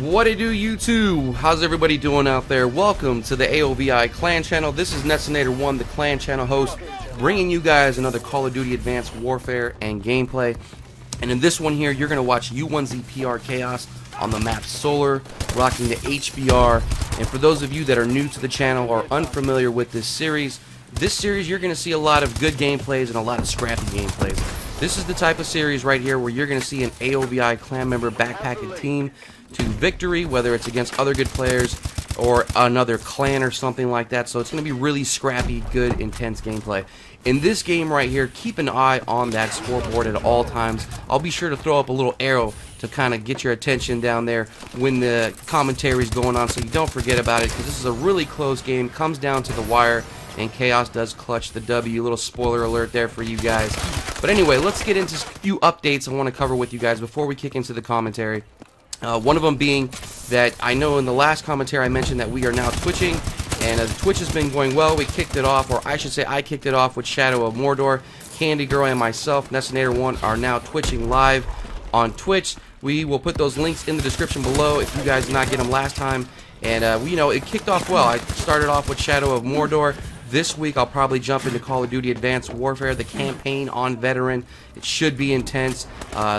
What it do, YouTube? How's everybody doing out there? Welcome to the AOVI Clan channel. This is Netsinator1, the Clan channel host, bringing you guys another Call of Duty Advanced Warfare and gameplay. And in this one here, you're going to watch U1z PR Chaos on the map Solar, rocking the HBR. And for those of you that are new to the channel or unfamiliar with this series you're going to see a lot of good gameplays and a lot of scrappy gameplays. This is the type of series right here where you're going to see an AOVI Clan member backpack a team to victory, whether it's against other good players or another clan or something like that. So it's going to be really scrappy, good, intense gameplay. In this game right here, keep an eye on that scoreboard at all times. I'll be sure to throw up a little arrow to kind of get your attention down there when the commentary is going on, so you don't forget about it, because this is a really close game. Comes down to the wire, and Chaos does clutch the W. Little spoiler alert there for you guys. But anyway, let's get into a few updates I want to cover with you guys before we kick into the commentary. One of them being that I know in the last commentary I mentioned that we are now twitching, and Twitch has been going well. We kicked it off, or I should say I kicked it off with Shadow of Mordor. Candy Girl and myself, Netsinator1, are now twitching live on Twitch. We will put those links in the description below if you guys did not get them last time. And, you know, it kicked off well. I started off with Shadow of Mordor. This week I'll probably jump into Call of Duty Advanced Warfare, the campaign on Veteran. It should be intense,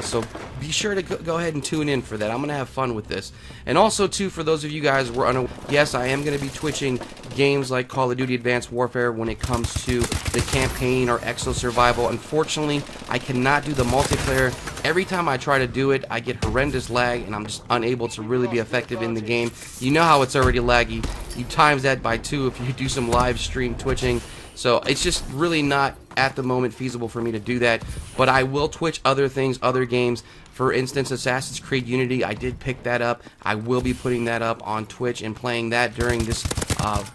so be sure to go ahead and tune in for that. I'm going to have fun with this. And also, too, for those of you guys who are unaware, yes, I am going to be twitching games like Call of Duty Advanced Warfare when it comes to the campaign or Exo Survival. Unfortunately, I cannot do the multiplayer. Every time I try to do it, I get horrendous lag, and I'm just unable to really be effective in the game. You know how it's already laggy. You times that by 2 if you do some live stream twitching. So it's just really not at the moment feasible for me to do that. But I will twitch other things, other games. For instance, Assassin's Creed Unity, I did pick that up. I will be putting that up on Twitch and playing that during this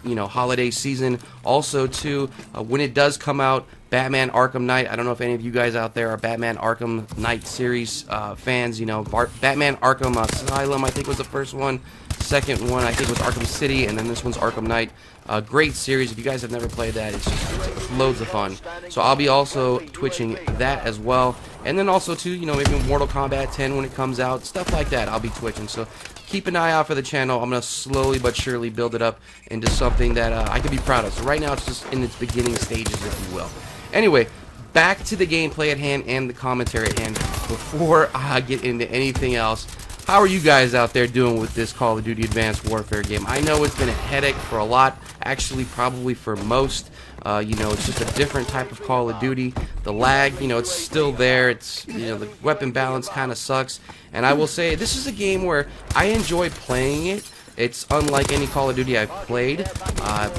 you know, holiday season. Also, too, when it does come out, Batman Arkham Knight. I don't know if any of you guys out there are Batman Arkham Knight series fans. You know, Batman Arkham Asylum, I think, was the first one. Second one, I think, was Arkham City, and then this one's Arkham Knight. Great series. If you guys have never played that, it's loads of fun. So I'll be also twitching that as well. And then also, too, you know, maybe Mortal Kombat 10 when it comes out, stuff like that, I'll be twitching. So keep an eye out for the channel. I'm going to slowly but surely build it up into something that I can be proud of. So right now, it's just in its beginning stages, if you will. Anyway, back to the gameplay at hand and the commentary at hand. Before I get into anything else, how are you guys out there doing with this Call of Duty Advanced Warfare game? I know it's been a headache for a lot, actually probably for most. You know, it's just a different type of Call of Duty. The lag, you know, it's still there. It's, you know, the weapon balance kind of sucks. And I will say, this is a game where I enjoy playing it. It's unlike any Call of Duty I've played,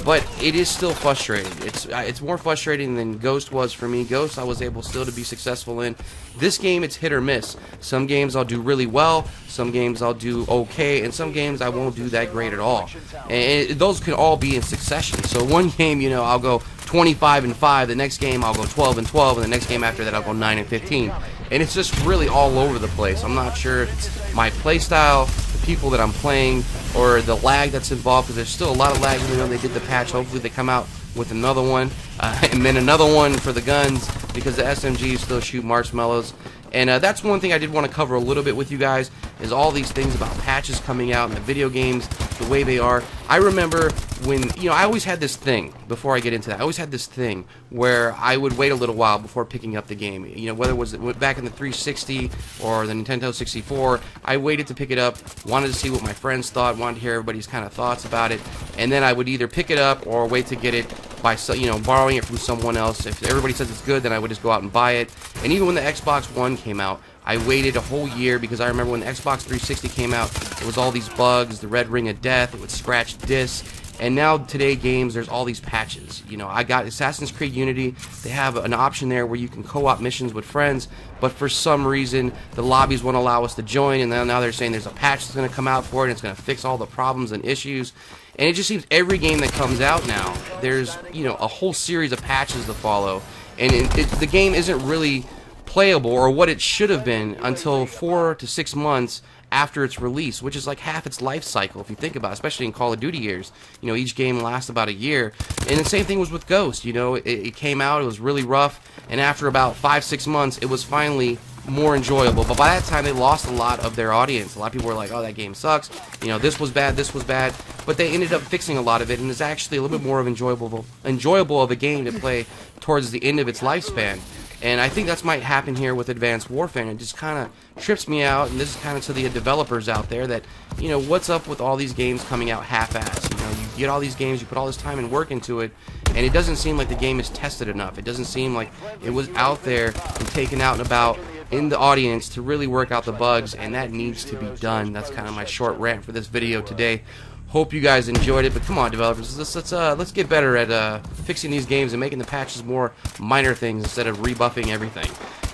but it is still frustrating. It's more frustrating than Ghost was for me. Ghost I was able still to be successful in. This game, it's hit or miss. Some games I'll do really well, some games I'll do okay, and some games I won't do that great at all. And those can all be in succession. So one game, you know, I'll go 25-5, the next game I'll go 12-12, and the next game after that I'll go 9-15. And it's just really all over the place. I'm not sure if it's my playstyle, the people that I'm playing, or the lag that's involved, because there's still a lot of lag even though they did the patch. Hopefully they come out with another one, and then another one for the guns, because the SMGs still shoot marshmallows. And that's one thing I did want to cover a little bit with you guys, is all these things about patches coming out in the video games, the way they are. I remember when, you know, I always had this thing, before I get into that, I always had this thing where I would wait a little while before picking up the game. You know, whether it was back in the 360 or the Nintendo 64, I waited to pick it up, wanted to see what my friends thought, wanted to hear everybody's kind of thoughts about it, and then I would either pick it up or wait to get it by, you know, borrowing it from someone else. If everybody says it's good, then I would just go out and buy it. And even when the Xbox One came out, I waited a whole year, because I remember when the Xbox 360 came out, there was all these bugs, the red ring of death, it would scratch discs. And now today games, there's all these patches. You know, I got Assassin's Creed Unity. They have an option there where you can co-op missions with friends, but for some reason the lobbies won't allow us to join, and now they're saying there's a patch that's going to come out for it, and it's going to fix all the problems and issues. And it just seems every game that comes out now, there's, you know, a whole series of patches to follow, and the game isn't really playable, or what it should have been, until 4 to 6 months after its release, which is like half its life cycle if you think about it, especially in Call of Duty years. You know, each game lasts about a year. And the same thing was with Ghost. You know, it came out, it was really rough, and after about 5-6 months, it was finally more enjoyable. But by that time, they lost a lot of their audience. A lot of people were like, oh, that game sucks. You know, this was bad, this was bad. But they ended up fixing a lot of it, and it's actually a little bit more of enjoyable of a game to play towards the end of its lifespan. And I think that's might happen here with Advanced Warfare, and it just kind of trips me out. And this is kind of to the developers out there that, you know, what's up with all these games coming out half-assed? You know, you get all these games, you put all this time and work into it, and it doesn't seem like the game is tested enough. It doesn't seem like it was out there and taken out and about in the audience to really work out the bugs, and that needs to be done. That's kind of my short rant for this video today. Hope you guys enjoyed it, but come on, developers, let's get better at fixing these games and making the patches more minor things instead of rebuffing everything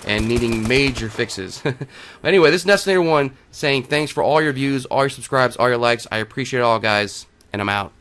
and needing major fixes. Anyway, this is Netsinator1 saying thanks for all your views, all your subscribes, all your likes. I appreciate it all, guys, and I'm out.